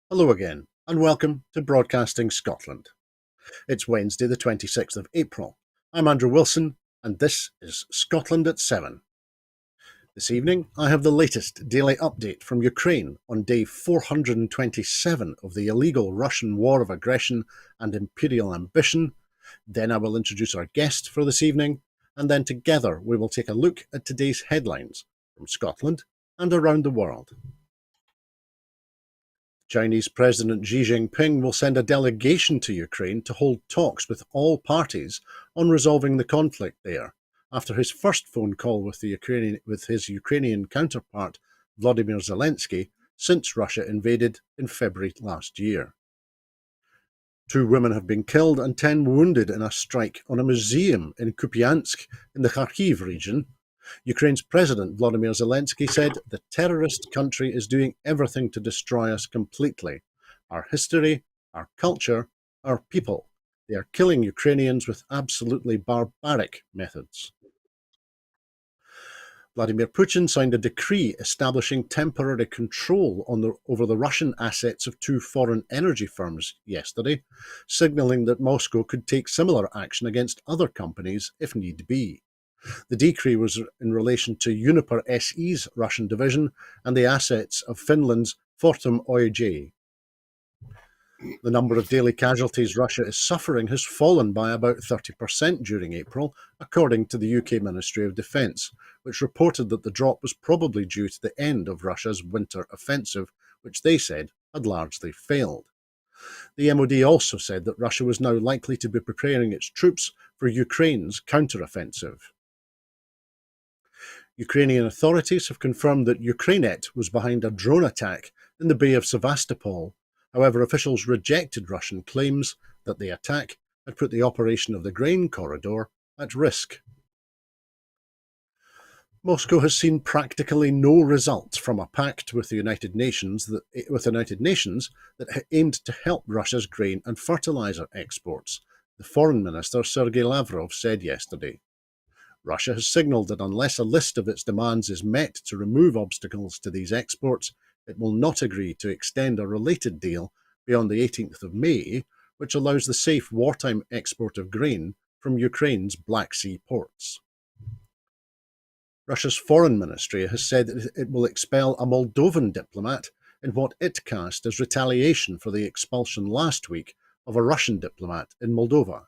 Hello again, and welcome to Broadcasting Scotland. It's Wednesday, the 26th of April. I'm Andrew Wilson, and this is Scotland at 7. This evening, I have the latest daily update from Ukraine on day 427 of the illegal Russian war of aggression and imperial ambition. Then I will introduce our guest for this evening, and then together we will take a look at today's headlines from Scotland and around the world. Chinese President Xi Jinping will send a delegation to Ukraine to hold talks with all parties on resolving the conflict there, after his first phone call with his Ukrainian counterpart Vladimir Zelensky since Russia invaded in February last year. 2 women have been killed and 10 wounded in a strike on a museum in Kupiansk in the Kharkiv region. Ukraine's President Volodymyr Zelensky said the terrorist country is doing everything to destroy us completely. Our history, our culture, our people. They are killing Ukrainians with absolutely barbaric methods. Vladimir Putin signed a decree establishing temporary control over the Russian assets of 2 foreign energy firms yesterday, signalling that Moscow could take similar action against other companies if need be. The decree was in relation to Uniper SE's Russian division and the assets of Finland's Fortum Oyj. The number of daily casualties Russia is suffering has fallen by about 30% during April, according to the UK Ministry of Defence, which reported that the drop was probably due to the end of Russia's winter offensive, which they said had largely failed. The MOD also said that Russia was now likely to be preparing its troops for Ukraine's counteroffensive. Ukrainian authorities have confirmed that Ukrainet was behind a drone attack in the Bay of Sevastopol. However, officials rejected Russian claims that the attack had put the operation of the grain corridor at risk. Moscow has seen practically no results from a pact with the United Nations that aimed to help Russia's grain and fertilizer exports, the Foreign Minister Sergei Lavrov said yesterday. Russia has signalled that unless a list of its demands is met to remove obstacles to these exports, it will not agree to extend a related deal beyond the 18th of May, which allows the safe wartime export of grain from Ukraine's Black Sea ports. Russia's foreign ministry has said that it will expel a Moldovan diplomat in what it cast as retaliation for the expulsion last week of a Russian diplomat in Moldova.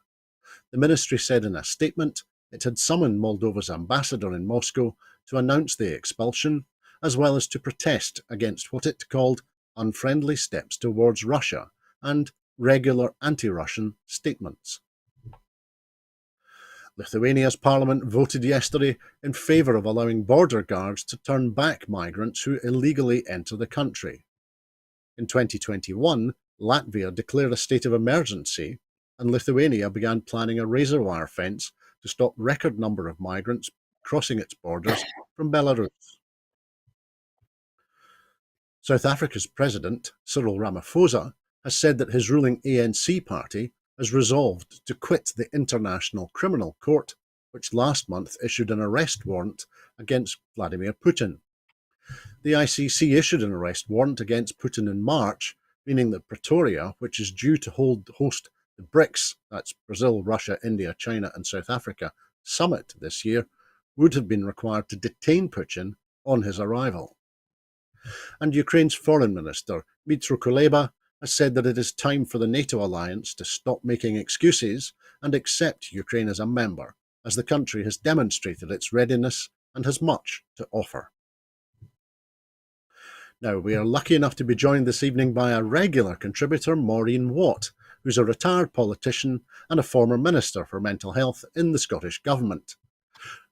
The ministry said in a statement it had summoned Moldova's ambassador in Moscow to announce the expulsion, as well as to protest against what it called unfriendly steps towards Russia and regular anti-Russian statements. Lithuania's parliament voted yesterday in favour of allowing border guards to turn back migrants who illegally enter the country. In 2021, Latvia declared a state of emergency, and Lithuania began planning a razor wire fence to stop record number of migrants crossing its borders from Belarus. South Africa's president, Cyril Ramaphosa, has said that his ruling ANC party has resolved to quit the International Criminal Court, which last month issued an arrest warrant against Vladimir Putin. The ICC issued an arrest warrant against Putin in March, meaning that Pretoria, which is due to host the BRICS, that's Brazil, Russia, India, China and South Africa, summit this year, would have been required to detain Putin on his arrival. And Ukraine's foreign minister, Dmytro Kuleba, has said that it is time for the NATO alliance to stop making excuses and accept Ukraine as a member, as the country has demonstrated its readiness and has much to offer. Now, we are lucky enough to be joined this evening by a regular contributor, Maureen Watt, who's a retired politician and a former Minister for Mental Health in the Scottish Government.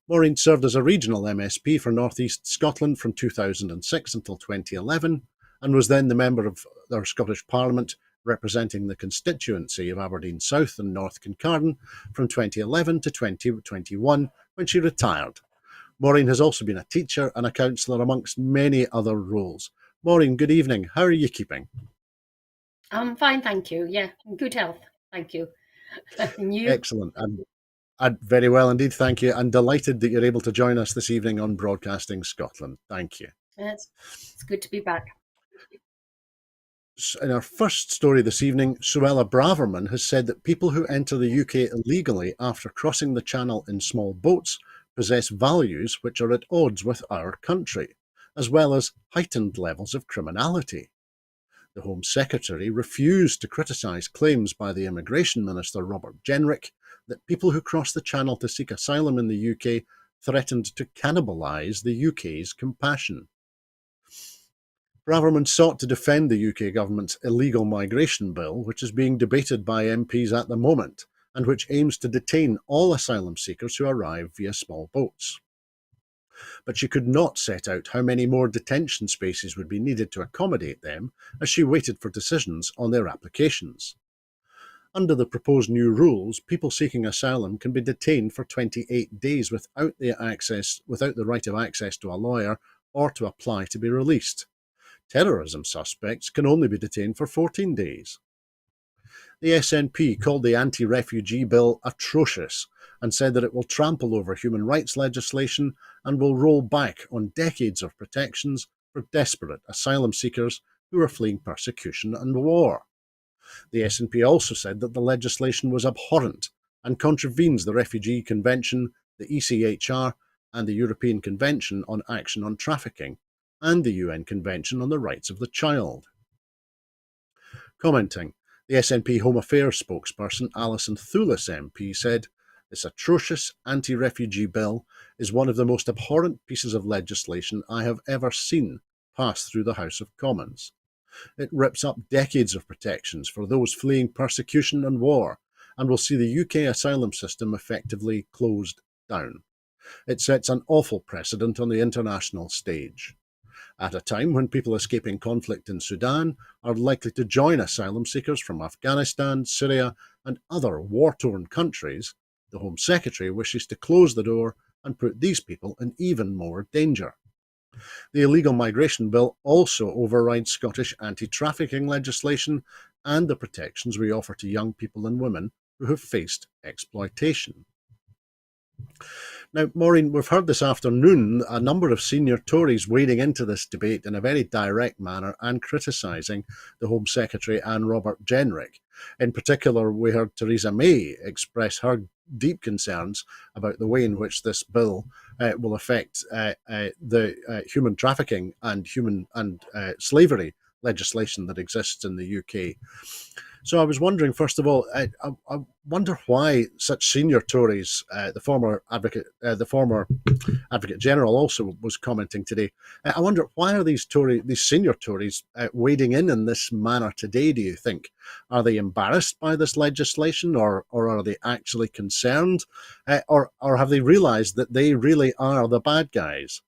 Maureen served as a regional MSP for North East Scotland from 2006 until 2011, and was then the member of our Scottish Parliament representing the constituency of Aberdeen South and North Kincardine from 2011 to 2021, when she retired. Maureen has also been a teacher and a counsellor amongst many other roles. Maureen, good evening. How are you keeping? I'm fine, thank you. Yeah, in good health, thank you. And you? Excellent. I'm very well indeed, thank you. And delighted that you're able to join us this evening on Broadcasting Scotland. Thank you. It's good to be back. In our first story this evening, Suella Braverman has said that people who enter the UK illegally after crossing the Channel in small boats possess values which are at odds with our country, as well as heightened levels of criminality. The Home Secretary refused to criticise claims by the Immigration Minister Robert Jenrick that people who cross the Channel to seek asylum in the UK threatened to cannibalise the UK's compassion. Braverman sought to defend the UK government's illegal migration bill, which is being debated by MPs at the moment, and which aims to detain all asylum seekers who arrive via small boats. But she could not set out how many more detention spaces would be needed to accommodate them as she waited for decisions on their applications. Under the proposed new rules, people seeking asylum can be detained for 28 days without the right of access to a lawyer or to apply to be released. Terrorism suspects can only be detained for 14 days. The SNP called the anti-refugee bill atrocious and said that it will trample over human rights legislation and will roll back on decades of protections for desperate asylum seekers who are fleeing persecution and war. The SNP also said that the legislation was abhorrent and contravenes the Refugee Convention, the ECHR, and the European Convention on Action on Trafficking, and the UN Convention on the Rights of the Child. Commenting, the SNP Home Affairs spokesperson Alison Thewlis MP said, "This atrocious anti-refugee bill is one of the most abhorrent pieces of legislation I have ever seen pass through the House of Commons. It rips up decades of protections for those fleeing persecution and war, and will see the UK asylum system effectively closed down. It sets an awful precedent on the international stage. At a time when people escaping conflict in Sudan are likely to join asylum seekers from Afghanistan, Syria, and other war-torn countries, the Home Secretary wishes to close the door and put these people in even more danger." The illegal migration bill also overrides Scottish anti-trafficking legislation and the protections we offer to young people and women who have faced exploitation. Now, Maureen, we've heard this afternoon a number of senior Tories wading into this debate in a very direct manner and criticising the Home Secretary and Robert Jenrick. In particular, we heard Theresa May express her deep concerns about the way in which this bill will affect the human trafficking and slavery legislation that exists in the UK. So I was wondering, first of all, I wonder why such senior Tories, the former Advocate General also was commenting today. I wonder, why are these senior Tories wading in this manner today, do you think? Are they embarrassed by this legislation, or are they actually concerned? Or have they realised that they really are the bad guys?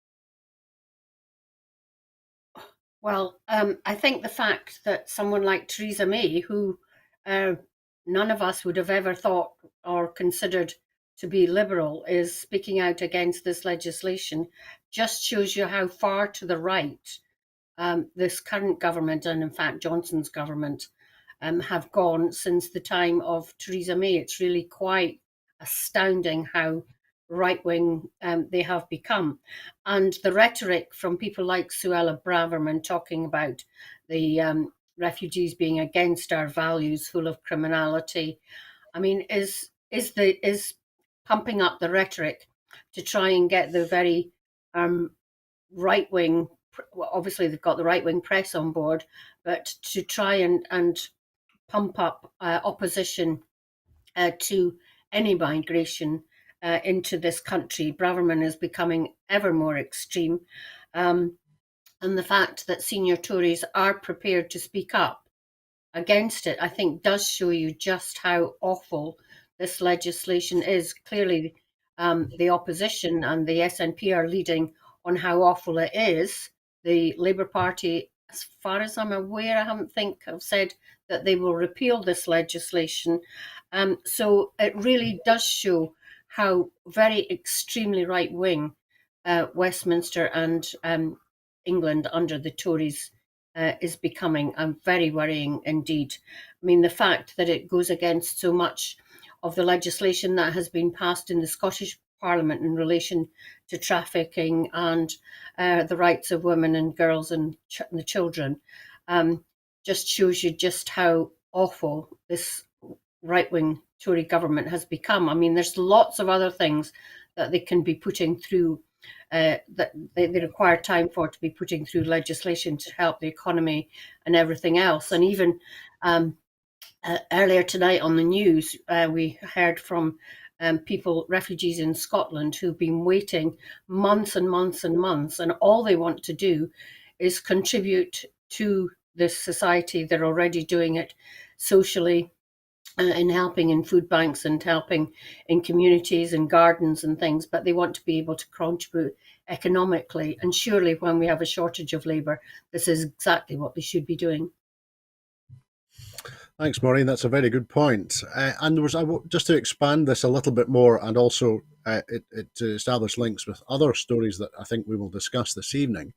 Well, I think the fact that someone like Theresa May, who none of us would have ever thought or considered to be liberal, is speaking out against this legislation just shows you how far to the right this current government, and in fact Johnson's government, have gone since the time of Theresa May. It's really quite astounding how right-wing they have become. And the rhetoric from people like Suella Braverman talking about the refugees being against our values, full of criminality, I mean, is pumping up the rhetoric to try and get the very right-wing, well, obviously they've got the right-wing press on board, but to try and pump up opposition to any migration into this country. Braverman is becoming ever more extreme. And the fact that senior Tories are prepared to speak up against it, I think, does show you just how awful this legislation is. Clearly, the opposition and the SNP are leading on how awful it is. The Labour Party, as far as I'm aware, have said that they will repeal this legislation. So it really does show how very extremely right-wing Westminster and England under the Tories is becoming, very worrying indeed. I mean, the fact that it goes against so much of the legislation that has been passed in the Scottish Parliament in relation to trafficking and the rights of women and girls and the children just shows you just how awful this right-wing Tory government has become. I mean, there's lots of other things that they can be putting through, that they require time for, to be putting through legislation to help the economy and everything else. And even earlier tonight on the news, we heard from people, refugees in Scotland, who've been waiting months and months and months, and all they want to do is contribute to this society. They're already doing it socially, in helping in food banks and helping in communities and gardens and things, but they want to be able to contribute economically. And surely when we have a shortage of labour, this is exactly what they should be doing. Thanks, Maureen. That's a very good point. And there was, just to expand this a little bit more, and also to establish links with other stories that I think we will discuss this evening.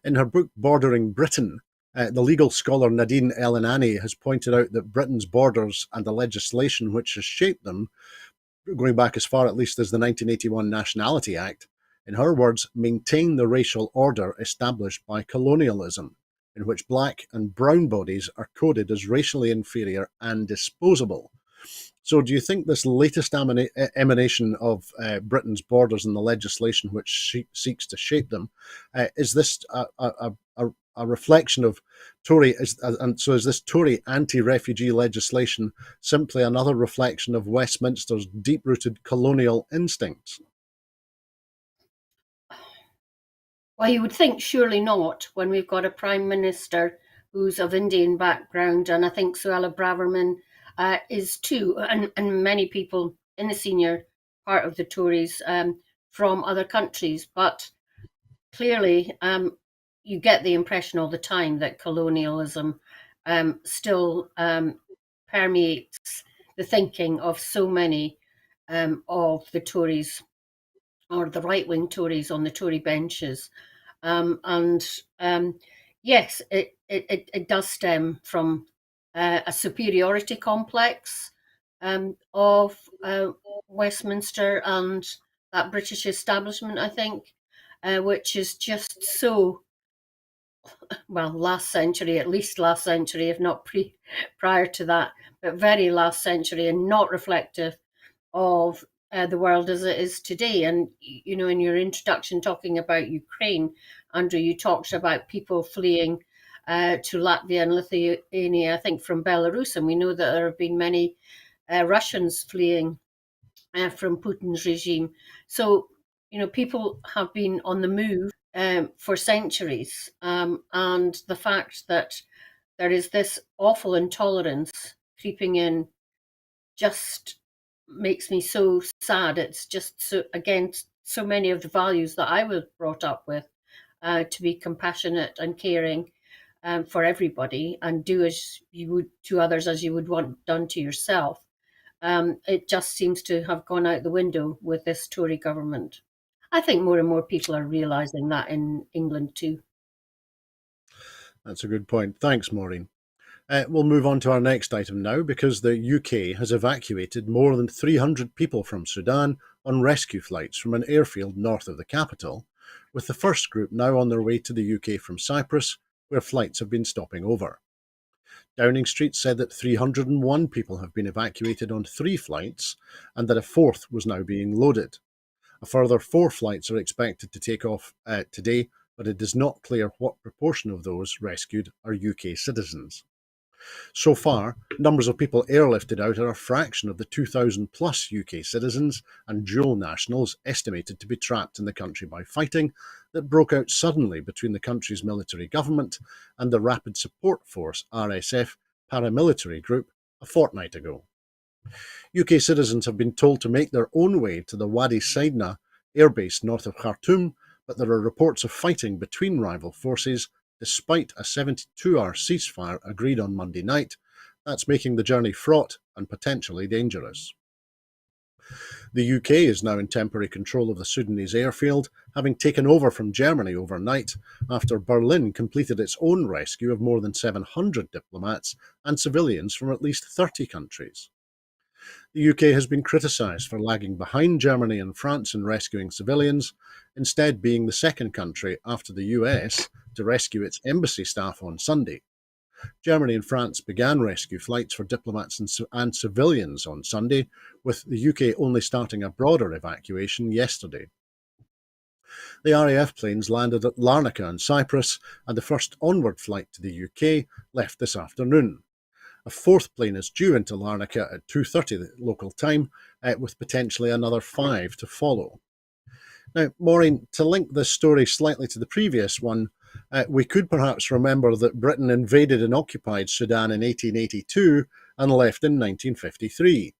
In her book Bordering Britain, the legal scholar Nadine El-Inani has pointed out that Britain's borders and the legislation which has shaped them, going back as far at least as the 1981 Nationality Act, in her words, maintain the racial order established by colonialism, in which black and brown bodies are coded as racially inferior and disposable. So do you think this latest emanation of Britain's borders and the legislation which seeks to shape them, is this a reflection of Tory, and so is this Tory anti-refugee legislation simply another reflection of Westminster's deep-rooted colonial instincts? Well, you would think surely not, when we've got a Prime Minister who's of Indian background, and I think Suella Braverman is too, and many people in the senior part of the Tories from other countries. But clearly, you get the impression all the time that colonialism still permeates the thinking of so many of the Tories, or the right-wing Tories on the Tory benches. And yes, it does stem from a superiority complex of Westminster and that British establishment, I think, which is just so, well, last century, at least last century, if not prior to that, but very last century, and not reflective of the world as it is today. And, you know, in your introduction talking about Ukraine, Andrew, you talked about people fleeing to Latvia and Lithuania, I think from Belarus, and we know that there have been many Russians fleeing from Putin's regime. So, you know, people have been on the move for centuries, and the fact that there is this awful intolerance creeping in just makes me so sad. It's just so against so many of the values that I was brought up with, to be compassionate and caring for everybody, and do as you would to others as you would want done to yourself. It just seems to have gone out the window with this Tory government. I think more and more people are realising that in England too. That's a good point. Thanks, Maureen. We'll move on to our next item now, because the UK has evacuated more than 300 people from Sudan on rescue flights from an airfield north of the capital, with the first group now on their way to the UK from Cyprus, where flights have been stopping over. Downing Street said that 301 people have been evacuated on 3 flights, and that a fourth was now being loaded. A further 4 flights are expected to take off today, but it is not clear what proportion of those rescued are UK citizens. So far, numbers of people airlifted out are a fraction of the 2,000 plus UK citizens and dual nationals estimated to be trapped in the country by fighting that broke out suddenly between the country's military government and the Rapid Support Force (RSF) paramilitary group a fortnight ago. UK citizens have been told to make their own way to the Wadi Saidna airbase north of Khartoum, but there are reports of fighting between rival forces despite a 72-hour ceasefire agreed on Monday night. That's making the journey fraught and potentially dangerous. The UK is now in temporary control of the Sudanese airfield, having taken over from Germany overnight after Berlin completed its own rescue of more than 700 diplomats and civilians from at least 30 countries. The UK has been criticised for lagging behind Germany and France in rescuing civilians, instead being the second country after the US to rescue its embassy staff on Sunday. Germany and France began rescue flights for diplomats and civilians on Sunday, with the UK only starting a broader evacuation yesterday. The RAF planes landed at Larnaca in Cyprus, and the first onward flight to the UK left this afternoon. A fourth plane is due into Larnaca at 2:30 local time, with potentially another 5 to follow. Now, Maureen, to link this story slightly to the previous one, we could perhaps remember that Britain invaded and occupied Sudan in 1882 and left in 1953.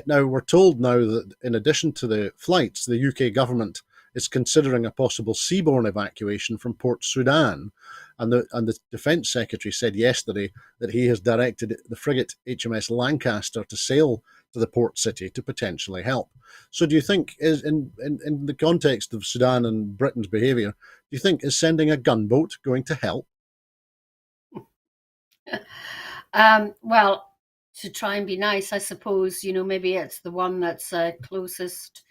Now, we're told now that in addition to the flights, the UK government is considering a possible seaborne evacuation from Port Sudan. And the Defence Secretary said yesterday that he has directed the frigate HMS Lancaster to sail to the port city to potentially help. So do you think, in the context of Sudan and Britain's behaviour, do you think is sending a gunboat going to help? Well, to try and be nice, I suppose, maybe it's the one that's closest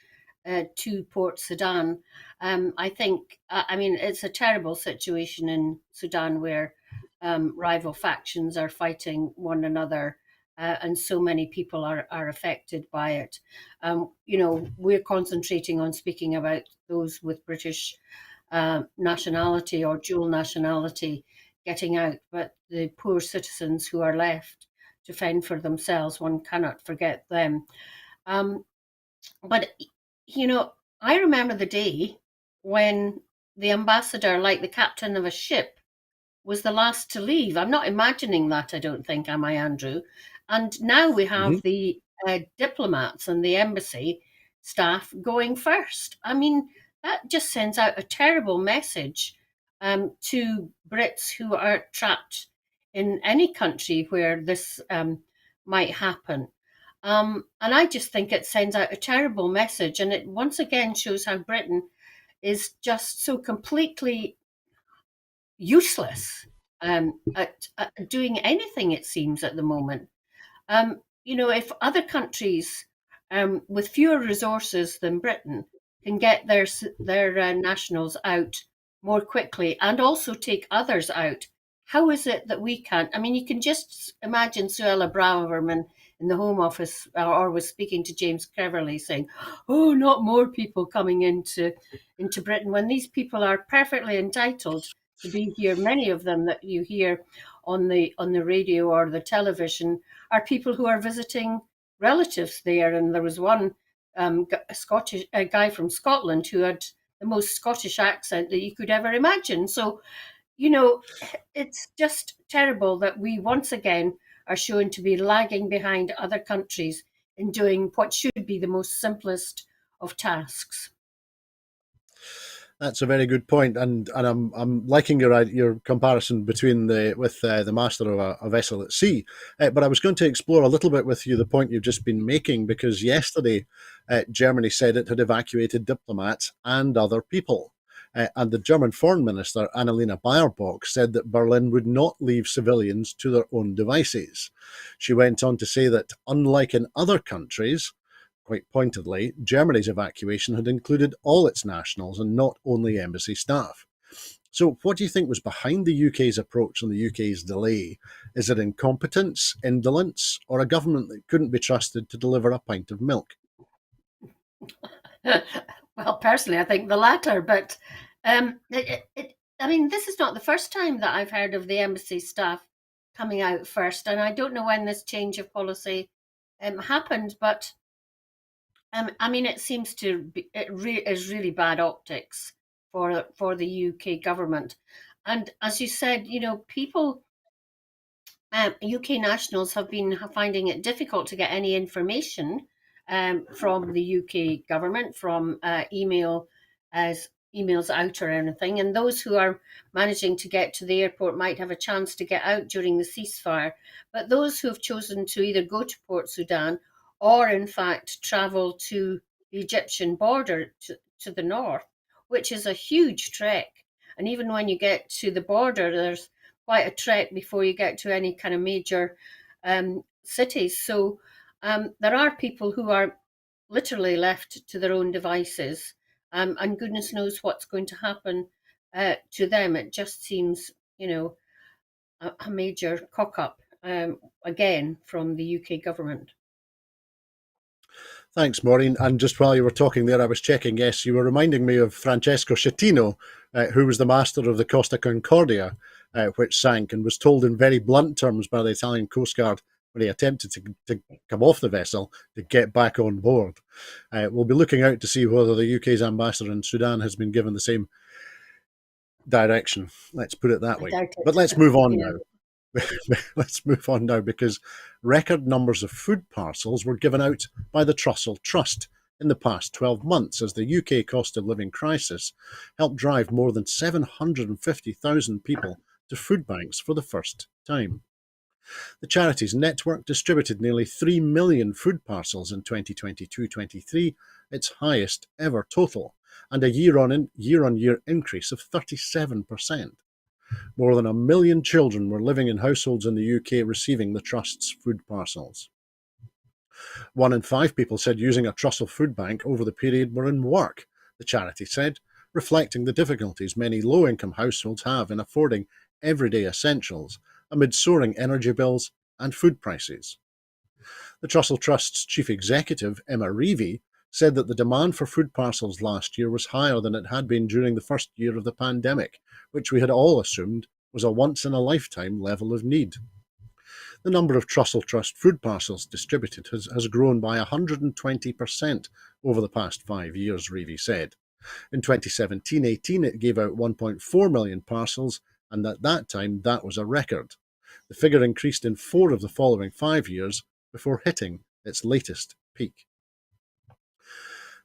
to Port Sudan. I think, it's a terrible situation in Sudan where rival factions are fighting one another. And so many people are affected by it. We're concentrating on speaking about those with British nationality or dual nationality getting out, but the poor citizens who are left to fend for themselves, one cannot forget them. But I remember the day when the ambassador, like the captain of a ship, was the last to leave. I'm not imagining that, I don't think, am I, Andrew? And now we have the diplomats and the embassy staff going first. I mean, that just sends out a terrible message to Brits who are trapped in any country where this might happen. And I just think it sends out a terrible message. And it once again shows how Britain is just so completely useless at doing anything, it seems, at the moment. If other countries with fewer resources than Britain can get their nationals out more quickly and also take others out, how is it that we can't? I mean, you can just imagine Suella Braverman in the Home Office or was speaking to James Cleverly saying, "Oh, not more people coming into Britain," when these people are perfectly entitled to be here. Many of them that you hear on the radio or the television are people who are visiting relatives there. And there was one a guy from Scotland who had the most Scottish accent that you could ever imagine. So, it's just terrible that we once again are shown to be lagging behind other countries in doing what should be the most simplest of tasks. That's a very good point, and I'm liking your comparison between the master of a vessel at sea. But I was going to explore a little bit with you the point you've just been making, because yesterday Germany said it had evacuated diplomats and other people. And the German Foreign Minister, Annalena Baerbock, said that Berlin would not leave civilians to their own devices. She went on to say that, unlike in other countries, quite pointedly, Germany's evacuation had included all its nationals and not only embassy staff. So what do you think was behind the UK's approach and the UK's delay? Is it incompetence, indolence, or a government that couldn't be trusted to deliver a pint of milk? Well, personally, I think the latter, but this is not the first time that I've heard of the embassy staff coming out first, and I don't know when this change of policy happened, but it seems to be is really bad optics for the UK government, and as you said, people. UK nationals have been finding it difficult to get any information from the UK government, from emails out or anything. And those who are managing to get to the airport might have a chance to get out during the ceasefire. But those who have chosen to either go to Port Sudan or, in fact, travel to the Egyptian border to the north, which is a huge trek. And even when you get to the border, there's quite a trek before you get to any kind of major cities. So there are people who are literally left to their own devices, and goodness knows what's going to happen to them. It just seems, a major cock-up again from the UK government. Thanks, Maureen. And just while you were talking there, I was checking. Yes, you were reminding me of Francesco Schettino, who was the master of the Costa Concordia, which sank and was told in very blunt terms by the Italian Coast Guard when he attempted to come off the vessel to get back on board. We'll be looking out to see whether the UK's ambassador in Sudan has been given the same direction. Let's put it that I way. doubt it. But let's move on Yeah. now. Let's move on now, because record numbers of food parcels were given out by the Trussell Trust in the past 12 months as the UK cost of living crisis helped drive more than 750,000 people to food banks for the first time. The charity's network distributed nearly 3 million food parcels in 2022-23, its highest ever total, and a year-on-year increase of 37%. More than 1 million children were living in households in the UK receiving the Trust's food parcels. 1 in 5 people said using a Trussell food bank over the period were in work, the charity said, reflecting the difficulties many low-income households have in affording everyday essentials amid soaring energy bills and food prices. The Trussell Trust's chief executive, Emma Reevey, said that the demand for food parcels last year was higher than it had been during the first year of the pandemic, which we had all assumed was a once-in-a-lifetime level of need. The number of Trussell Trust food parcels distributed has grown by 120% over the past 5 years, Reevey said. In 2017-18, it gave out 1.4 million parcels, and at that time, that was a record. The figure increased in 4 of the following 5 years before hitting its latest peak.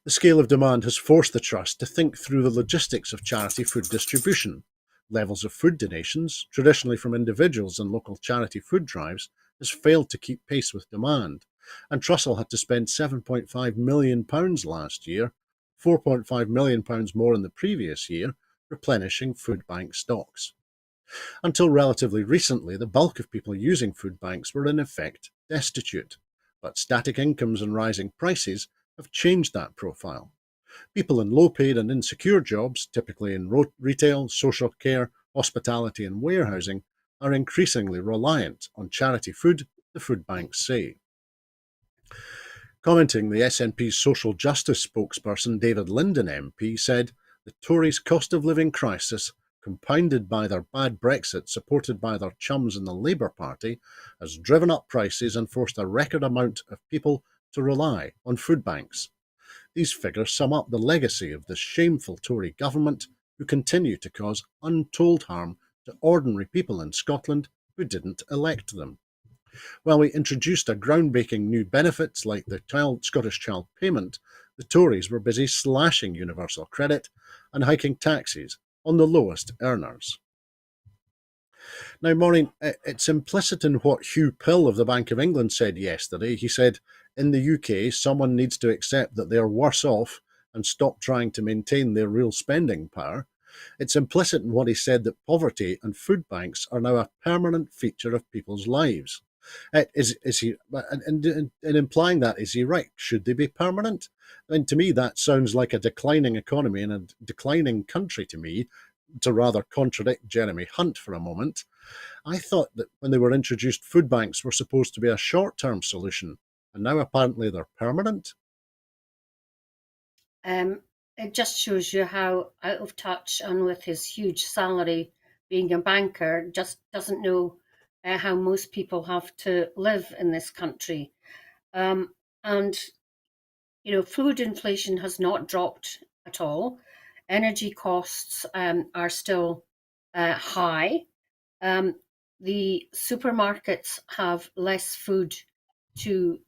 The scale of demand has forced the Trust to think through the logistics of charity food distribution. Levels of food donations, traditionally from individuals and local charity food drives, has failed to keep pace with demand, and Trussell had to spend £7.5 million last year, £4.5 million more in the previous year, replenishing food bank stocks. Until relatively recently, the bulk of people using food banks were in effect destitute, but static incomes and rising prices have changed that profile. People in low-paid and insecure jobs, typically in retail, social care, hospitality and warehousing, are increasingly reliant on charity food, the food banks say. Commenting, the SNP's social justice spokesperson David Linden MP said, "The Tories' cost of living crisis, compounded by their bad Brexit supported by their chums in the Labour Party, has driven up prices and forced a record amount of people to rely on food banks. These figures sum up the legacy of this shameful Tory government, who continue to cause untold harm to ordinary people in Scotland who didn't elect them. While we introduced a groundbreaking new benefits like the Scottish Child Payment, the Tories were busy slashing universal credit and hiking taxes on the lowest earners." Now, Maureen, it's implicit in what Hugh Pill of the Bank of England said yesterday. He said, in the UK, someone needs to accept that they're worse off and stop trying to maintain their real spending power. It's implicit in what he said that poverty and food banks are now a permanent feature of people's lives. Is he, in implying that, is he right? Should they be permanent? I mean, to me, that sounds like a declining economy and a declining country to me, to rather contradict Jeremy Hunt for a moment. I thought that when they were introduced, food banks were supposed to be a short-term solution, and now apparently they're permanent. It just shows you how out of touch, and with his huge salary being a banker, just doesn't know how most people have to live in this country. And, you know, food inflation has not dropped at all. Energy costs are still high. The supermarkets have less food to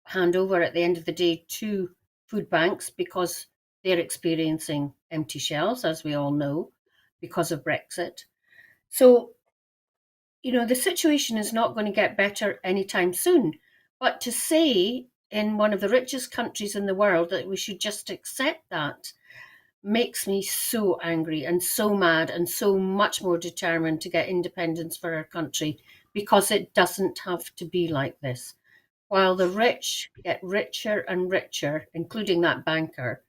hand over at the end of the day to food banks because they're experiencing empty shelves, as we all know, because of Brexit. So, you know, the situation is not going to get better anytime soon. But to say in one of the richest countries in the world that we should just accept that makes me so angry and so mad and so much more determined to get independence for our country, because it doesn't have to be like this. While the rich get richer and richer, including that banker,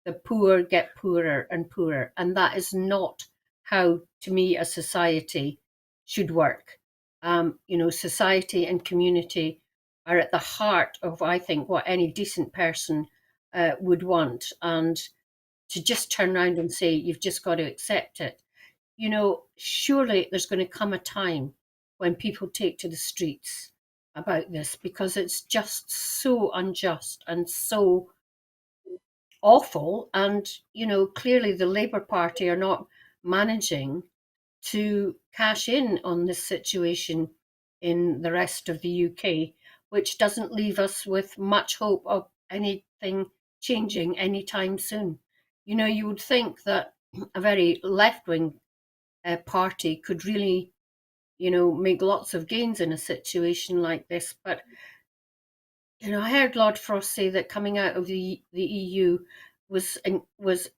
the poor get poorer and poorer. And that is not how, to me, a society should work. Society and community are at the heart of, I think, what any decent person would want. And to just turn around and say, you've just got to accept it. Surely there's going to come a time when people take to the streets about this, because it's just so unjust and so awful. And, clearly the Labour Party are not managing to cash in on this situation in the rest of the UK, which doesn't leave us with much hope of anything changing anytime soon. You would think that a very left wing party could really, make lots of gains in a situation like this. But, I heard Lord Frost say that coming out of the EU was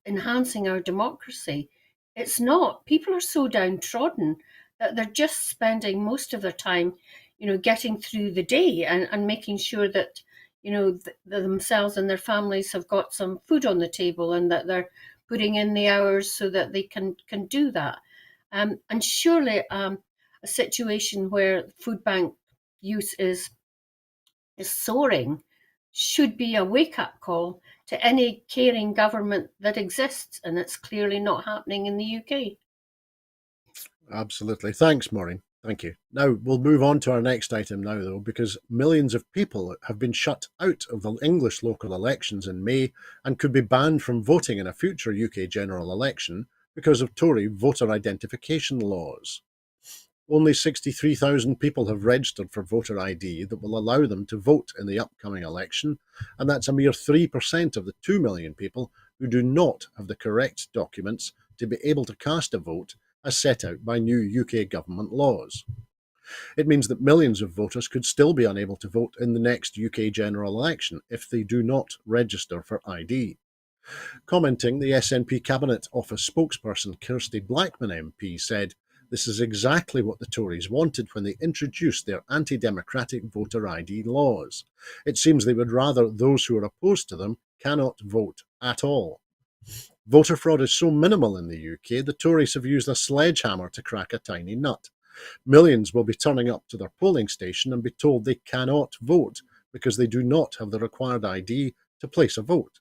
enhancing our democracy. It's not. People are so downtrodden that they're just spending most of their time, getting through the day and making sure that, themselves and their families have got some food on the table, and that they're putting in the hours so that they can do that. And surely a situation where food bank use is soaring should be a wake-up call to any caring government that exists, and it's clearly not happening in the UK. Absolutely. Thanks, Maureen. Thank you. Now, we'll move on to our next item now, though, because millions of people have been shut out of the English local elections in May and could be banned from voting in a future UK general election because of Tory voter identification laws. Only 63,000 people have registered for voter ID that will allow them to vote in the upcoming election, and that's a mere 3% of the 2 million people who do not have the correct documents to be able to cast a vote as set out by new UK government laws. It means that millions of voters could still be unable to vote in the next UK general election if they do not register for ID. Commenting, the SNP Cabinet Office spokesperson Kirsty Blackman MP said, "This is exactly what the Tories wanted when they introduced their anti-democratic voter ID laws. It seems they would rather those who are opposed to them cannot vote at all." Voter fraud is so minimal in the UK, the Tories have used a sledgehammer to crack a tiny nut. Millions will be turning up to their polling station and be told they cannot vote because they do not have the required ID to place a vote.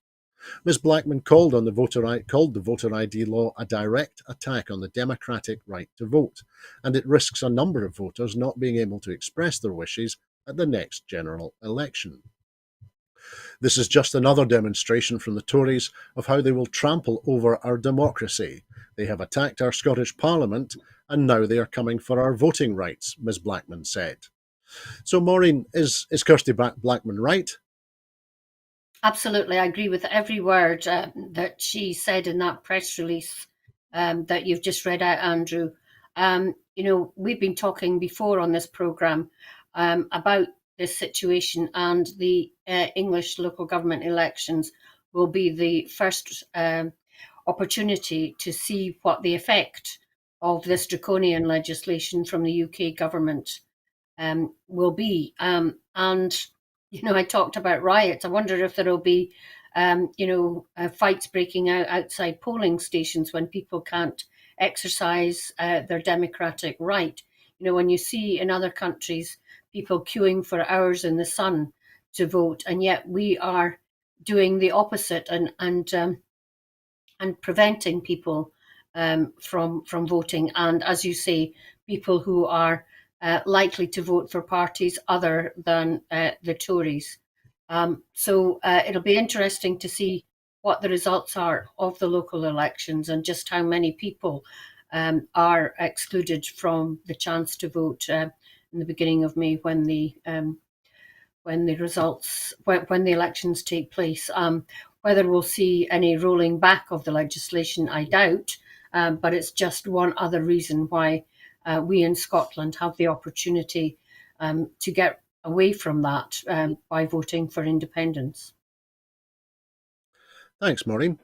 Ms Blackman called the voter ID law a direct attack on the democratic right to vote, and it risks a number of voters not being able to express their wishes at the next general election. This is just another demonstration from the Tories of how they will trample over our democracy. They have attacked our Scottish Parliament, and now they are coming for our voting rights, Ms Blackman said. So, Maureen, is Kirsty Blackman right? Absolutely, I agree with every word that she said in that press release that you've just read out, Andrew. We've been talking before on this programme about this situation, and the English local government elections will be the first opportunity to see what the effect of this draconian legislation from the UK government will be. And, I talked about riots. I wonder if there will be, fights breaking out outside polling stations when people can't exercise their democratic right. When you see in other countries people queuing for hours in the sun to vote, and yet we are doing the opposite and preventing people from voting. And as you say, people who are likely to vote for parties other than the Tories. So it'll be interesting to see what the results are of the local elections and just how many people are excluded from the chance to vote in the beginning of May when the elections take place. Whether we'll see any rolling back of the legislation, I doubt, but it's just one other reason why we in Scotland have the opportunity to get away from that by voting for independence. Thanks, Maureen.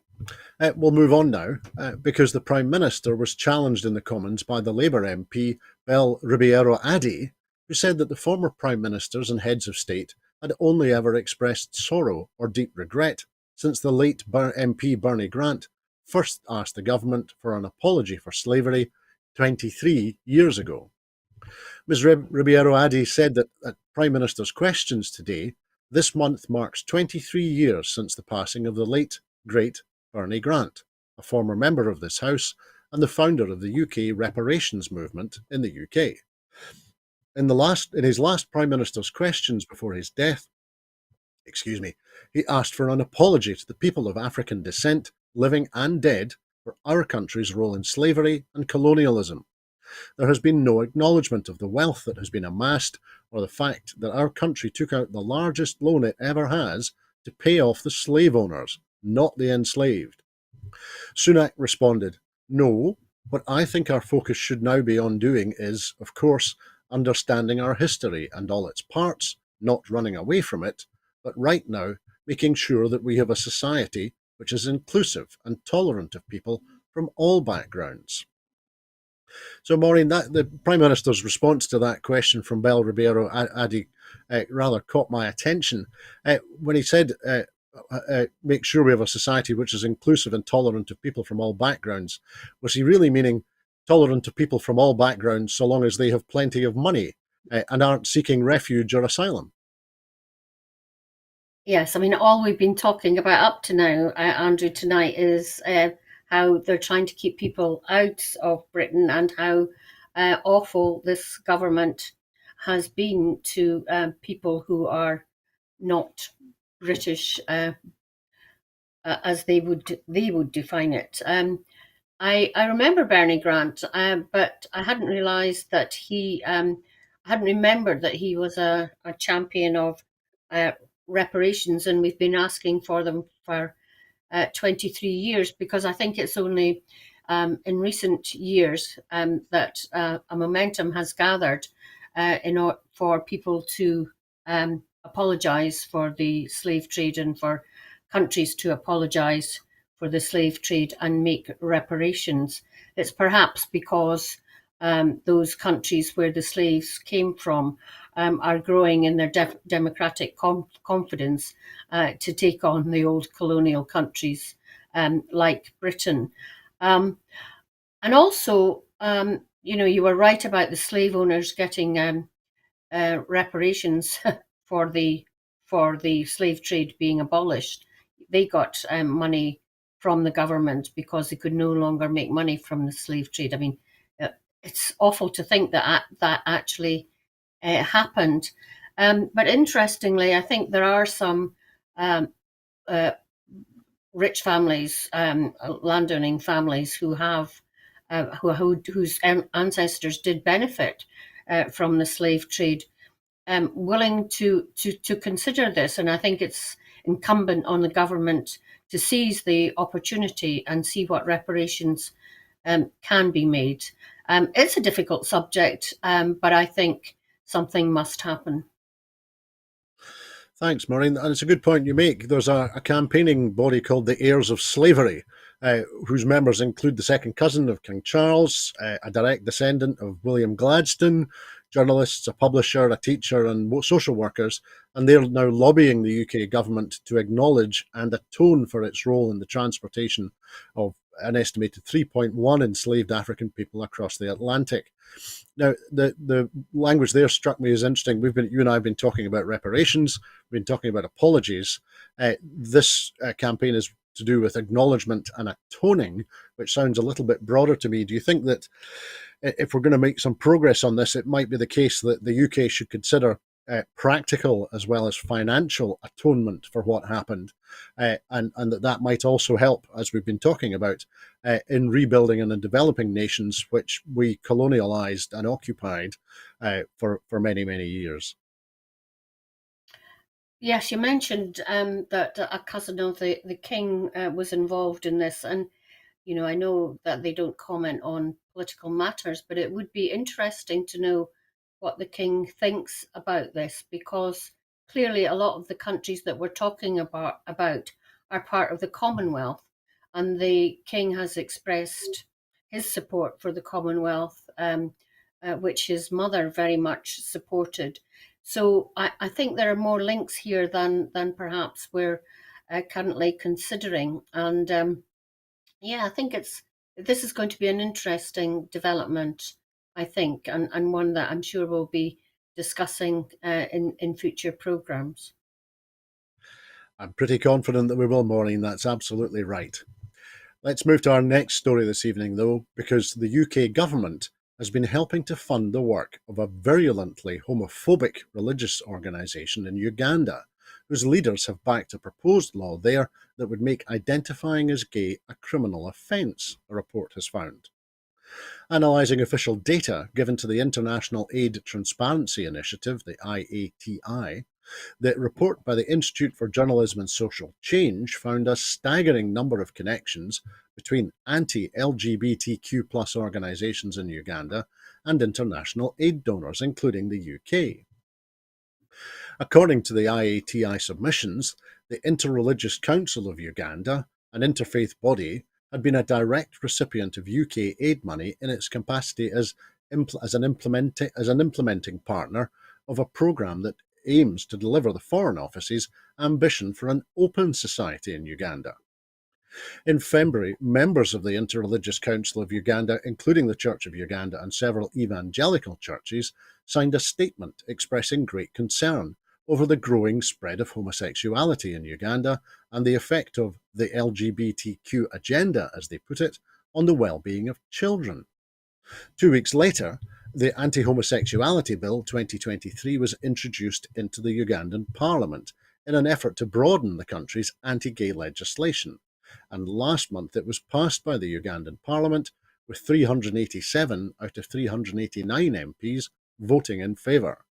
We'll move on now, because the Prime Minister was challenged in the Commons by the Labour MP, Bel Ribeiro Addy, who said that the former Prime Ministers and heads of state had only ever expressed sorrow or deep regret since the late MP Bernie Grant first asked the government for an apology for slavery 23 years ago. Ms. Ribeiro Addy said that at Prime Minister's Questions today, this month marks 23 years since the passing of the late, great Bernie Grant, a former member of this House and the founder of the UK reparations movement in the UK. In his last Prime Minister's Questions before his death, he asked for an apology to the people of African descent, living and dead, for our country's role in slavery and colonialism. There has been no acknowledgement of the wealth that has been amassed or the fact that our country took out the largest loan it ever has to pay off the slave owners, not the enslaved. Sunak responded, "No, what I think our focus should now be on doing is, of course, understanding our history and all its parts, not running away from it, but right now making sure that we have a society which is inclusive and tolerant of people from all backgrounds." So, Maureen, the Prime Minister's response to that question from Bel Ribeiro Addy rather caught my attention when he said, make sure we have a society which is inclusive and tolerant of people from all backgrounds. Was he really meaning tolerant of people from all backgrounds so long as they have plenty of money and aren't seeking refuge or asylum? Yes, I mean, all we've been talking about up to now, Andrew, tonight is how they're trying to keep people out of Britain and how awful this government has been to people who are not British, as they would define it. I remember Bernie Grant, but I hadn't realised that I hadn't remembered that he was a champion of uh, reparations, and we've been asking for them for 23 years, because I think it's only in recent years that a momentum has gathered in order for people to apologise for the slave trade and for countries to apologise for the slave trade and make reparations. It's perhaps because those countries where the slaves came from are growing in their democratic confidence to take on the old colonial countries like Britain. And also, you were right about the slave owners getting reparations for the slave trade being abolished. They got money from the government because they could no longer make money from the slave trade. I mean, it's awful to think that that actually happened. But interestingly, I think there are some um, uh, rich families, landowning families who have whose ancestors did benefit from the slave trade, willing to consider this. And I think it's incumbent on the government to seize the opportunity and see what reparations can be made. It's a difficult subject, but I think something must happen. Thanks, Maureen. And it's a good point you make. There's a campaigning body called the Heirs of Slavery, whose members include the second cousin of King Charles, a direct descendant of William Gladstone, journalists, a publisher, a teacher, and social workers. And they're now lobbying the UK government to acknowledge and atone for its role in the transportation of an estimated 3.1 enslaved African people across the Atlantic. Now, the language there struck me as interesting. You and I have been talking about reparations. We've been talking about apologies. This campaign is to do with acknowledgement and atoning, which sounds a little bit broader to me. Do you think that if we're going to make some progress on this, it might be the case that the UK should consider practical as well as financial atonement for what happened, and that might also help, as we've been talking about, in rebuilding and in developing nations which we colonialized and occupied for many, many years? Yes, you mentioned that a cousin of the king was involved in this, and I know that they don't comment on political matters, but it would be interesting to know what the king thinks about this, because clearly a lot of the countries that we're talking about are part of the Commonwealth, and the king has expressed his support for the Commonwealth, which his mother very much supported. So I think there are more links here than perhaps we're currently considering, and yeah, I think this is going to be an interesting development I think, and one that I'm sure we'll be discussing in future programmes. I'm pretty confident that we will, Maureen. That's absolutely right. Let's move to our next story this evening, though, because the UK government has been helping to fund the work of a virulently homophobic religious organisation in Uganda, whose leaders have backed a proposed law there that would make identifying as gay a criminal offence, a report has found. Analysing official data given to the International Aid Transparency Initiative, the IATI, the report by the Institute for Journalism and Social Change found a staggering number of connections between anti-LGBTQ plus organisations in Uganda and international aid donors, including the UK. According to the IATI submissions, the Interreligious Council of Uganda, an interfaith body, had been a direct recipient of UK aid money in its capacity as an implementing partner of a programme that aims to deliver the Foreign Office's ambition for an open society in Uganda. In February, members of the Interreligious Council of Uganda, including the Church of Uganda and several evangelical churches, signed a statement expressing great concern over the growing spread of homosexuality in Uganda and the effect of the LGBTQ agenda, as they put it, on the well-being of children. 2 weeks later, the Anti-Homosexuality Bill 2023 was introduced into the Ugandan Parliament in an effort to broaden the country's anti-gay legislation. And last month it was passed by the Ugandan Parliament with 387 out of 389 MPs voting in favour.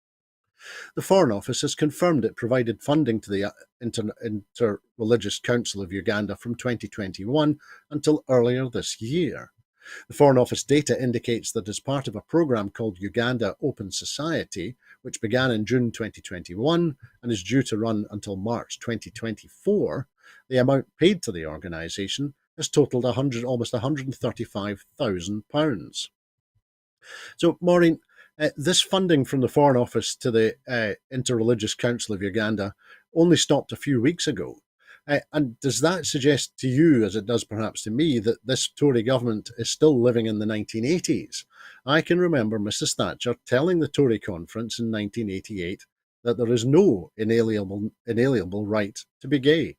The Foreign Office has confirmed it provided funding to the Inter-Religious Council of Uganda from 2021 until earlier this year. The Foreign Office data indicates that as part of a programme called Uganda Open Society, which began in June 2021 and is due to run until March 2024, the amount paid to the organisation has totalled almost £135,000. So, Maureen, this funding from the Foreign Office to the Interreligious Council of Uganda only stopped a few weeks ago. And does that suggest to you, as it does perhaps to me, that this Tory government is still living in the 1980s? I can remember Mrs. Thatcher telling the Tory conference in 1988 that there is no inalienable right to be gay.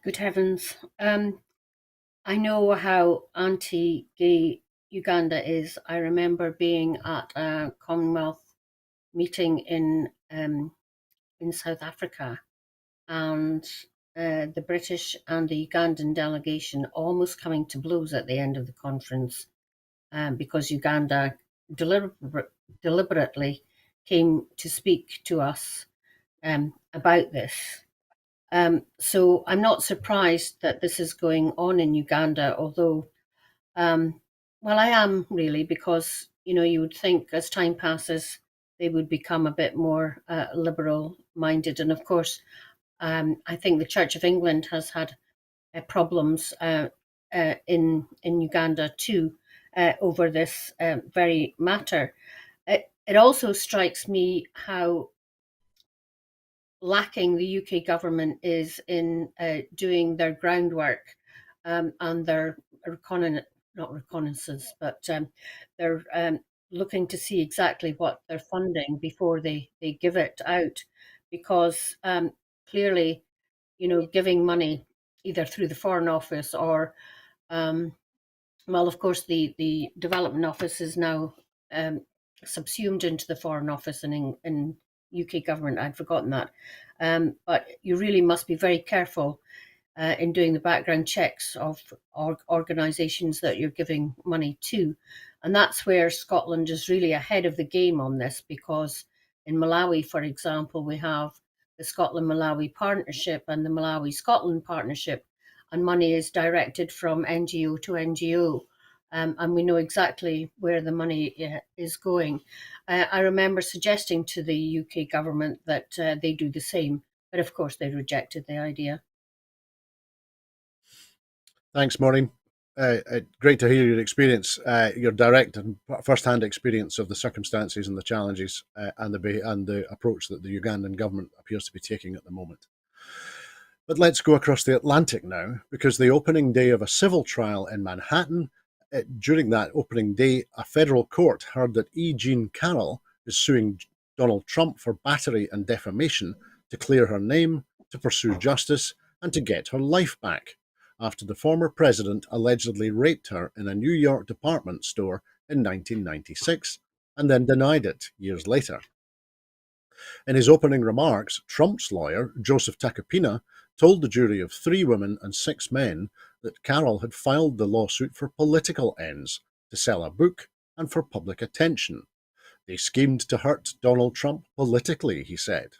Good heavens. I know how anti-gay Uganda is. I remember being at a Commonwealth meeting in South Africa, and the British and the Ugandan delegation almost coming to blows at the end of the conference because Uganda deliberately came to speak to us about this. So I'm not surprised that this is going on in Uganda, although, well, I am really, because, you would think as time passes, they would become a bit more liberal minded. And of course, I think the Church of England has had problems in Uganda too over this very matter. It also strikes me how lacking the UK government is in doing their groundwork and their not reconnaissance, but they're looking to see exactly what they're funding before they give it out, because clearly, giving money either through the Foreign Office or, well, of course, the Development Office is now subsumed into the Foreign Office in UK government. I'd forgotten that. But you really must be very careful in doing the background checks of organisations that you're giving money to. And that's where Scotland is really ahead of the game on this, because in Malawi, for example, we have the Scotland-Malawi Partnership and the Malawi-Scotland Partnership, and money is directed from NGO to NGO. And we know exactly where the money is going. I remember suggesting to the UK government that they do the same, but of course they rejected the idea. Thanks, Maureen. Great to hear your experience, your direct and first-hand experience of the circumstances and the challenges and the approach that the Ugandan government appears to be taking at the moment. But let's go across the Atlantic now, because the opening day of a civil trial in Manhattan during that opening day, a federal court heard that E. Jean Carroll is suing Donald Trump for battery and defamation to clear her name, to pursue justice, and to get her life back, after the former president allegedly raped her in a New York department store in 1996 and then denied it years later. In his opening remarks, Trump's lawyer, Joseph Tacopina, told the jury of 3 women and 6 men that Carroll had filed the lawsuit for political ends, to sell a book, and for public attention. They schemed to hurt Donald Trump politically, he said.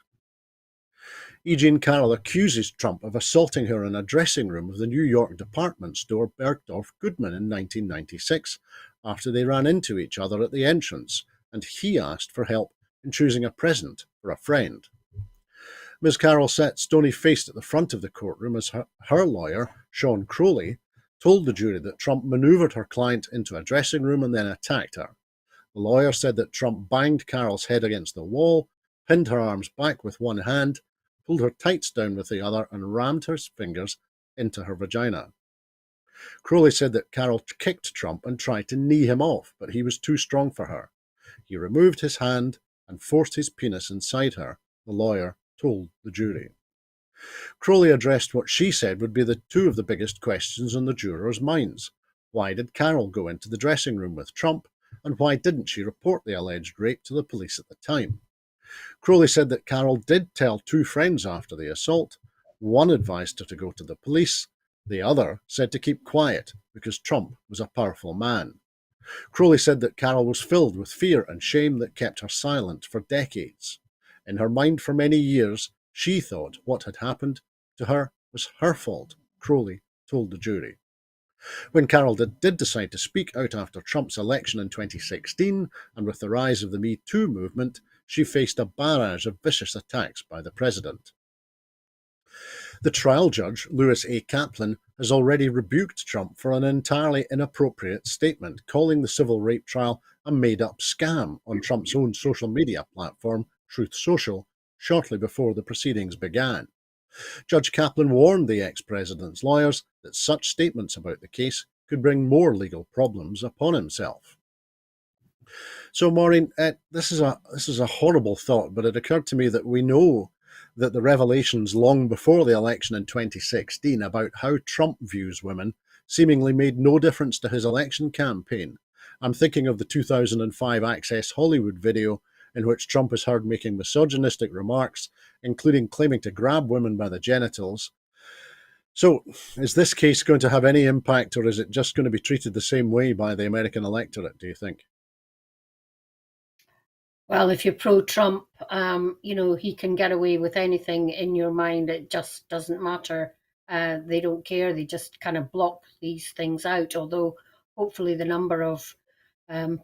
E. Jean Carroll accuses Trump of assaulting her in a dressing room of the New York department store Bergdorf Goodman in 1996, after they ran into each other at the entrance, and he asked for help in choosing a present for a friend. Ms. Carroll sat stony-faced at the front of the courtroom as her lawyer, Sean Crowley, told the jury that Trump manoeuvred her client into a dressing room and then attacked her. The lawyer said that Trump banged Carroll's head against the wall, pinned her arms back with one hand, pulled her tights down with the other, and rammed her fingers into her vagina. Crowley said that Carroll kicked Trump and tried to knee him off, but he was too strong for her. He removed his hand and forced his penis inside her, the lawyer told the jury. Crowley addressed what she said would be the 2 of the biggest questions on the jurors' minds. Why did Carroll go into the dressing room with Trump, and why didn't she report the alleged rape to the police at the time? Crowley said that Carroll did tell 2 friends after the assault. One advised her to go to the police. The other said to keep quiet because Trump was a powerful man. Crowley said that Carroll was filled with fear and shame that kept her silent for decades. In her mind for many years, she thought what had happened to her was her fault, Crowley told the jury. When Carroll did decide to speak out after Trump's election in 2016, and with the rise of the Me Too movement, she faced a barrage of vicious attacks by the president. The trial judge, Louis A. Kaplan, has already rebuked Trump for an entirely inappropriate statement, calling the civil rape trial a made-up scam on Trump's own social media platform, Truth Social, shortly before the proceedings began. Judge Kaplan warned the ex-president's lawyers that such statements about the case could bring more legal problems upon himself. So, Maureen, this is a horrible thought, but it occurred to me that we know that the revelations long before the election in 2016 about how Trump views women seemingly made no difference to his election campaign. I'm thinking of the 2005 Access Hollywood video in which Trump is heard making misogynistic remarks, including claiming to grab women by the genitals. So, is this case going to have any impact, or is it just going to be treated the same way by the American electorate, do you think? Well, if you're pro-Trump, he can get away with anything in your mind. It just doesn't matter. They don't care. They just kind of block these things out. Although, hopefully, the number of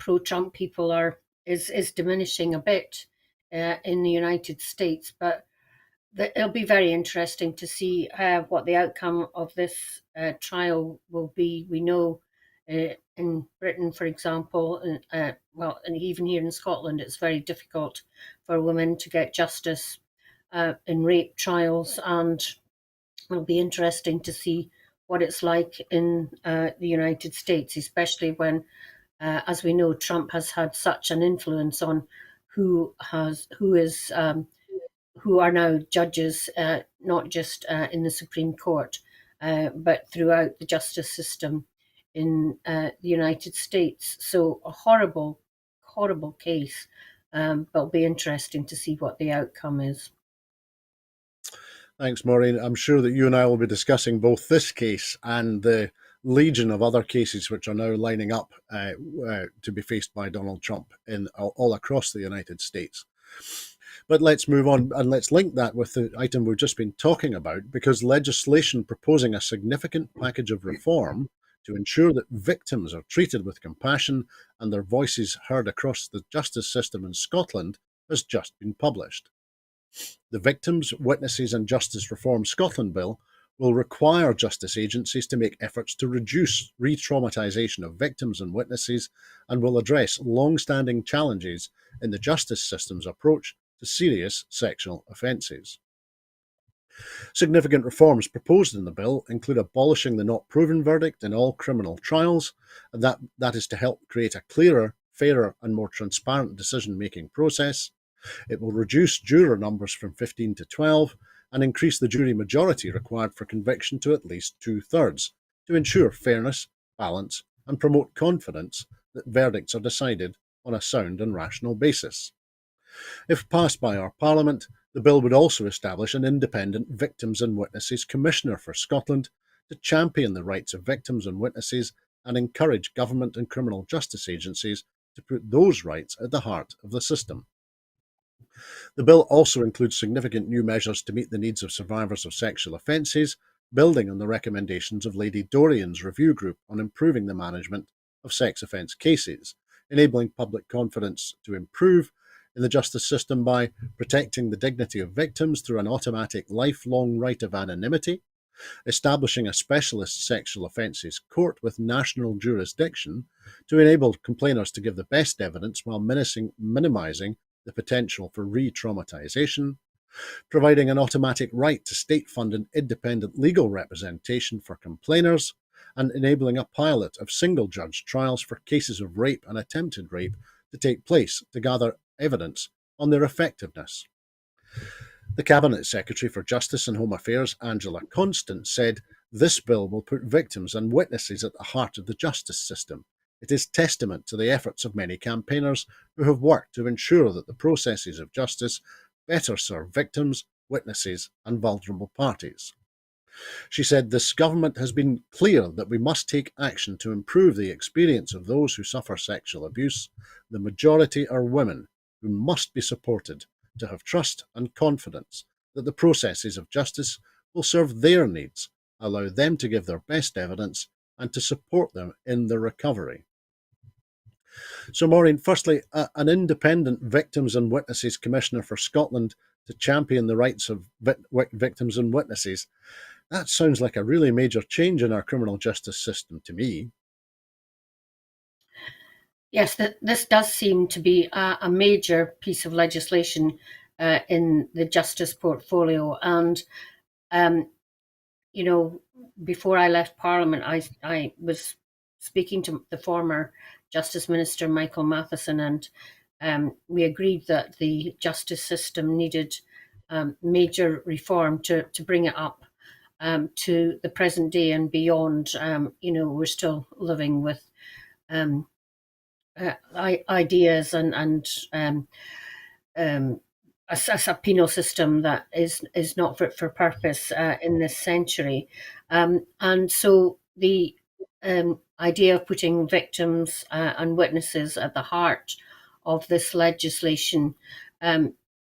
pro-Trump people is diminishing a bit in the United States. But it'll be very interesting to see what the outcome of this trial will be. We know in Britain, for example, and even here in Scotland, it's very difficult for women to get justice in rape trials, and it'll be interesting to see what it's like in the United States, especially when, as we know, Trump has had such an influence on who are now judges, not just in the Supreme Court, but throughout the justice system in the United States. So a horrible, horrible case, but it'll be interesting to see what the outcome is. Thanks, Maureen. I'm sure that you and I will be discussing both this case and the legion of other cases which are now lining up to be faced by Donald Trump all across the United States. But let's move on and let's link that with the item we've just been talking about, because legislation proposing a significant package of reform to ensure that victims are treated with compassion and their voices heard across the justice system in Scotland has just been published. The Victims, Witnesses and Justice Reform Scotland Bill will require justice agencies to make efforts to reduce re-traumatisation of victims and witnesses, and will address long-standing challenges in the justice system's approach to serious sexual offences. Significant reforms proposed in the bill include abolishing the not proven verdict in all criminal trials, and that is to help create a clearer, fairer, and more transparent decision-making process. It will reduce juror numbers from 15 to 12 and increase the jury majority required for conviction to at least two-thirds to ensure fairness, balance, and promote confidence that verdicts are decided on a sound and rational basis. If passed by our Parliament, the bill would also establish an independent Victims and Witnesses Commissioner for Scotland to champion the rights of victims and witnesses and encourage government and criminal justice agencies to put those rights at the heart of the system. The bill also includes significant new measures to meet the needs of survivors of sexual offences, building on the recommendations of Lady Dorian's review group on improving the management of sex offence cases, enabling public confidence to improve in the justice system by protecting the dignity of victims through an automatic lifelong right of anonymity, establishing a specialist sexual offences court with national jurisdiction to enable complainers to give the best evidence while minimising the potential for re-traumatisation, providing an automatic right to state-funded independent legal representation for complainers, and enabling a pilot of single-judge trials for cases of rape and attempted rape to take place to gather evidence on their effectiveness. The Cabinet Secretary for Justice and Home Affairs, Angela Constant, said, "This bill will put victims and witnesses at the heart of the justice system. It is testament to the efforts of many campaigners who have worked to ensure that the processes of justice better serve victims, witnesses, and vulnerable parties." She said, "This government has been clear that we must take action to improve the experience of those who suffer sexual abuse. The majority are women who must be supported to have trust and confidence that the processes of justice will serve their needs, allow them to give their best evidence, and to support them in their recovery." So, Maureen, firstly, an independent Victims and Witnesses Commissioner for Scotland to champion the rights of victims and witnesses. That sounds like a really major change in our criminal justice system to me. Yes, this does seem to be a major piece of legislation in the justice portfolio. And, before I left Parliament, I was speaking to the former Justice Minister, Michael Matheson, and we agreed that the justice system needed major reform to bring it up to the present day and beyond. We're still living with ideas and a penal system that is not fit for purpose in this century. And so the idea of putting victims and witnesses at the heart of this legislation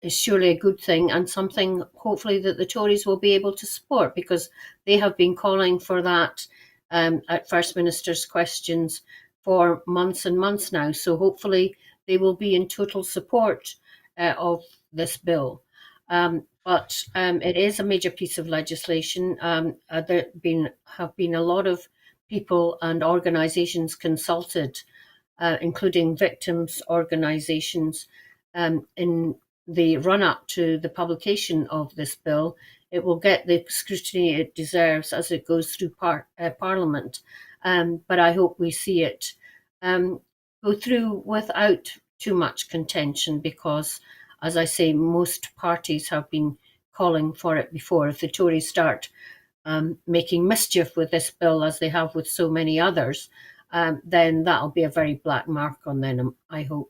is surely a good thing, and something hopefully that the Tories will be able to support, because they have been calling for that at First Minister's questions for months and months now. So hopefully they will be in total support of this bill. But it is a major piece of legislation. There have been a lot of people and organisations consulted, including victims' organisations, in the run-up to the publication of this bill. It will get the scrutiny it deserves as it goes through Parliament. But I hope we see it go through without too much contention, because, as I say, most parties have been calling for it before. If the Tories start making mischief with this bill, as they have with so many others, then that'll be a very black mark on them, I hope.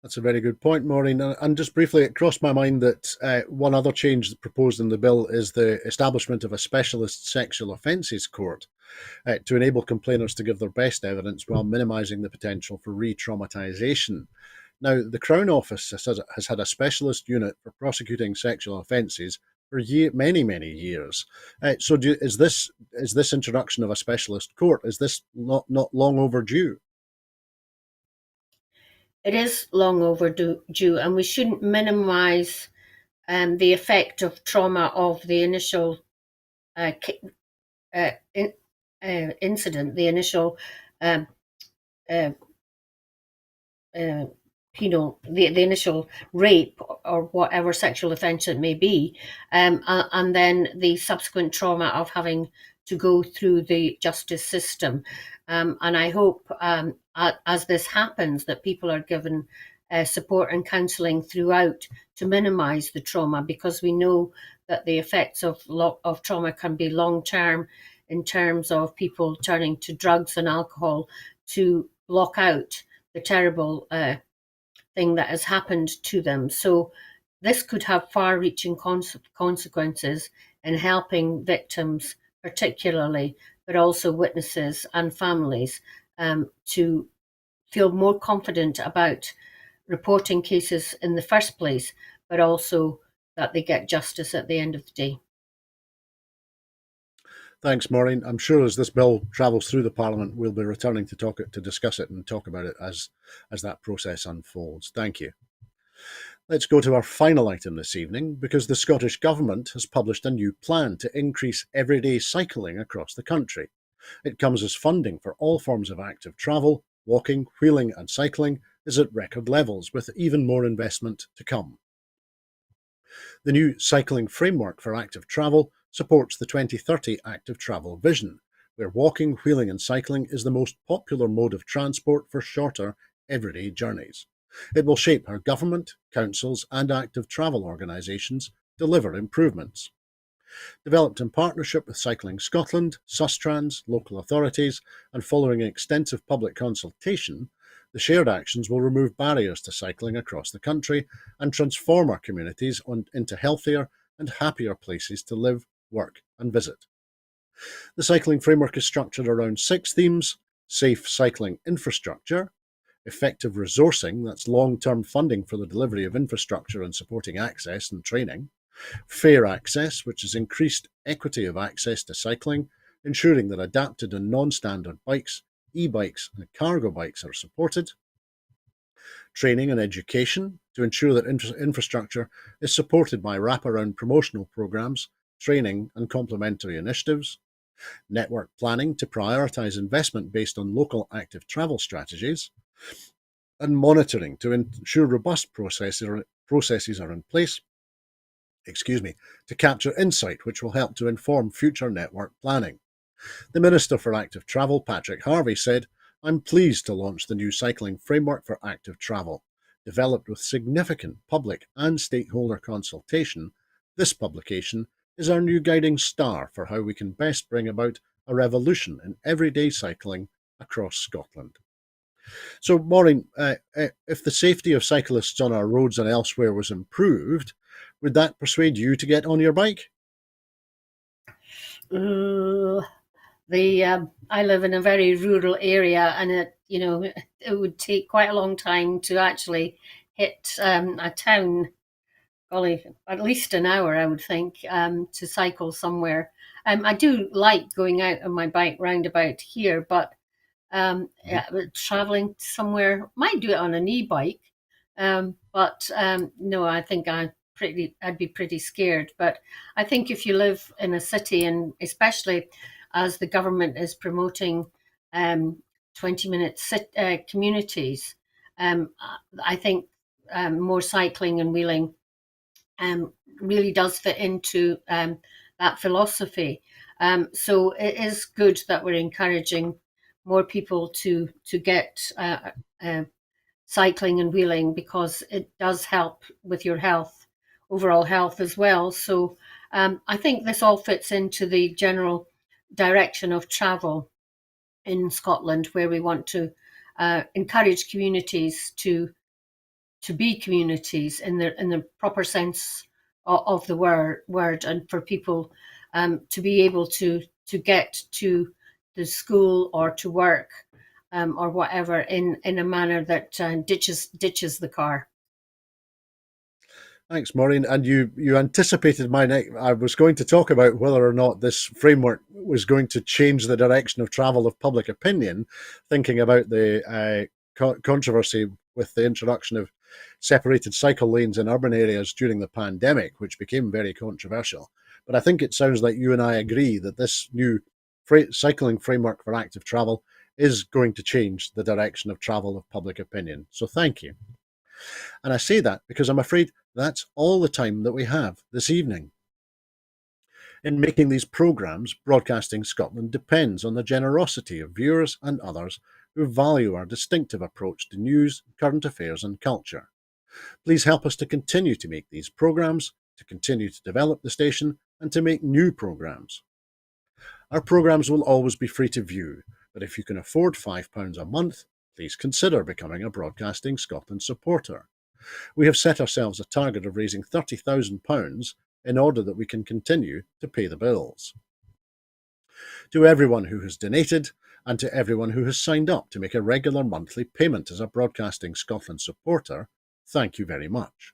That's a very good point, Maureen. And just briefly, it crossed my mind that one other change proposed in the bill is the establishment of a specialist sexual offences court to enable complainers to give their best evidence while minimising the potential for re-traumatisation. Now, the Crown Office has had a specialist unit for prosecuting sexual offences for many, many years. So is this introduction of a specialist court, is this not long overdue? It is long overdue, and we shouldn't minimise the effect of trauma of the initial incident, the initial the initial rape or whatever sexual offence it may be, and then the subsequent trauma of having to go through the justice system. And I hope, as this happens, that people are given support and counselling throughout to minimise the trauma, because we know that the effects of trauma can be long term, in terms of people turning to drugs and alcohol to block out the terrible thing that has happened to them. So this could have far-reaching consequences in helping victims particularly, but also witnesses and families, to feel more confident about reporting cases in the first place, but also that they get justice at the end of the day. Thanks, Maureen. I'm sure as this bill travels through the Parliament, we'll be returning to discuss it and talk about it as that process unfolds. Thank you. Let's go to our final item this evening, because the Scottish Government has published a new plan to increase everyday cycling across the country. It comes as funding for all forms of active travel, walking, wheeling and cycling is at record levels, with even more investment to come. The new Cycling Framework for Active Travel supports the 2030 Active Travel Vision, where walking, wheeling and cycling is the most popular mode of transport for shorter, everyday journeys. It will shape how government, councils and active travel organisations deliver improvements. Developed in partnership with Cycling Scotland, Sustrans, local authorities, and following extensive public consultation, the shared actions will remove barriers to cycling across the country and transform our communities into healthier and happier places to live, work and visit. The cycling framework is structured around 6 themes: safe cycling infrastructure, effective resourcing, that's long-term funding for the delivery of infrastructure and supporting access and training; fair access, which is increased equity of access to cycling, ensuring that adapted and non-standard bikes, e-bikes and cargo bikes are supported; training and education, to ensure that infrastructure is supported by wraparound promotional programs, training and complementary initiatives; network planning, to prioritise investment based on local active travel strategies; and monitoring, to ensure robust processes are in place to capture insight which will help to inform future network planning. The Minister for Active Travel, Patrick Harvey, said, "I'm pleased to launch the new cycling framework for active travel. Developed with significant public and stakeholder consultation, this publication is our new guiding star for how we can best bring about a revolution in everyday cycling across Scotland." So, Maureen, if the safety of cyclists on our roads and elsewhere was improved, would that persuade you to get on your bike? I live in a very rural area, and it would take quite a long time to actually hit a town. Golly, at least an hour, I would think, to cycle somewhere. I do like going out on my bike round about here, but traveling somewhere, might do it on an e-bike. But no, I think I'd be pretty scared. But I think if you live in a city, and especially as the government is promoting 20-minute communities, I think more cycling and wheeling really does fit into that philosophy. So it is good that we're encouraging more people to get cycling and wheeling, because it does help with your health, overall health as well. So I think this all fits into the general direction of travel in Scotland, where we want to encourage communities to be communities in the proper sense of the word, and for people to be able to get to the school or to work, or whatever, in a manner that ditches the car. Thanks, Maureen. And you anticipated my next. I was going to talk about whether or not this framework was going to change the direction of travel of public opinion, thinking about the controversy with the introduction of separated cycle lanes in urban areas during the pandemic, which became very controversial. But I think it sounds like you and I agree that this new cycling framework for active travel is going to change the direction of travel of public opinion. So thank you. And I say that because I'm afraid that's all the time that we have this evening. In making these programmes, Broadcasting Scotland depends on the generosity of viewers and others who value our distinctive approach to news, current affairs and culture. Please help us to continue to make these programmes, to continue to develop the station, and to make new programmes. Our programmes will always be free to view, but if you can afford £5 a month, please consider becoming a Broadcasting Scotland supporter. We have set ourselves a target of raising £30,000 in order that we can continue to pay the bills. To everyone who has donated, and to everyone who has signed up to make a regular monthly payment as a Broadcasting Scotland supporter, thank you very much.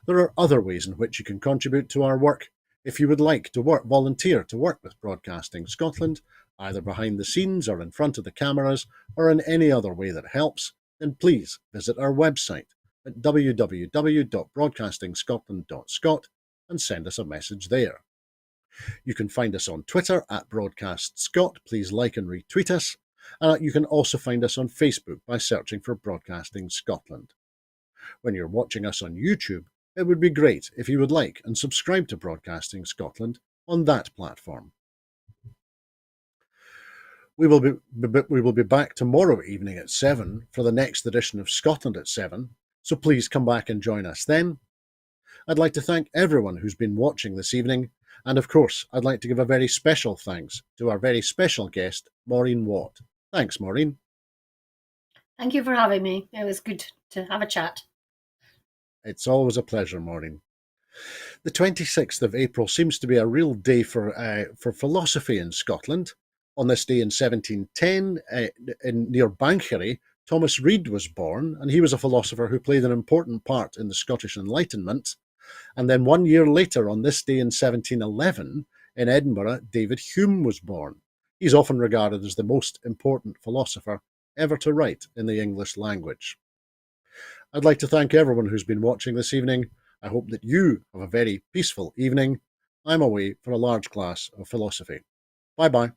There are other ways in which you can contribute to our work. If you would like to volunteer to work with Broadcasting Scotland, either behind the scenes or in front of the cameras, or in any other way that helps, then please visit our website at www.broadcastingscotland.scot and send us a message there. You can find us on Twitter at BroadcastScot. Please like and retweet us. And you can also find us on Facebook by searching for Broadcasting Scotland. When you're watching us on YouTube, it would be great if you would like and subscribe to Broadcasting Scotland on that platform. We will be back tomorrow evening at 7 for the next edition of Scotland at 7, so please come back and join us then. I'd like to thank everyone who's been watching this evening, and of course I'd like to give a very special thanks to our very special guest, Maureen Watt. Thanks, Maureen. Thank you for having me. It was good to have a chat. It's always a pleasure, Maureen. The 26th of April seems to be a real day for philosophy in Scotland. On this day in 1710, near Banchory, Thomas Reid was born, and he was a philosopher who played an important part in the Scottish Enlightenment. And then 1 year later, on this day in 1711, in Edinburgh, David Hume was born. He's often regarded as the most important philosopher ever to write in the English language. I'd like to thank everyone who's been watching this evening. I hope that you have a very peaceful evening. I'm away for a large class of philosophy. Bye-bye.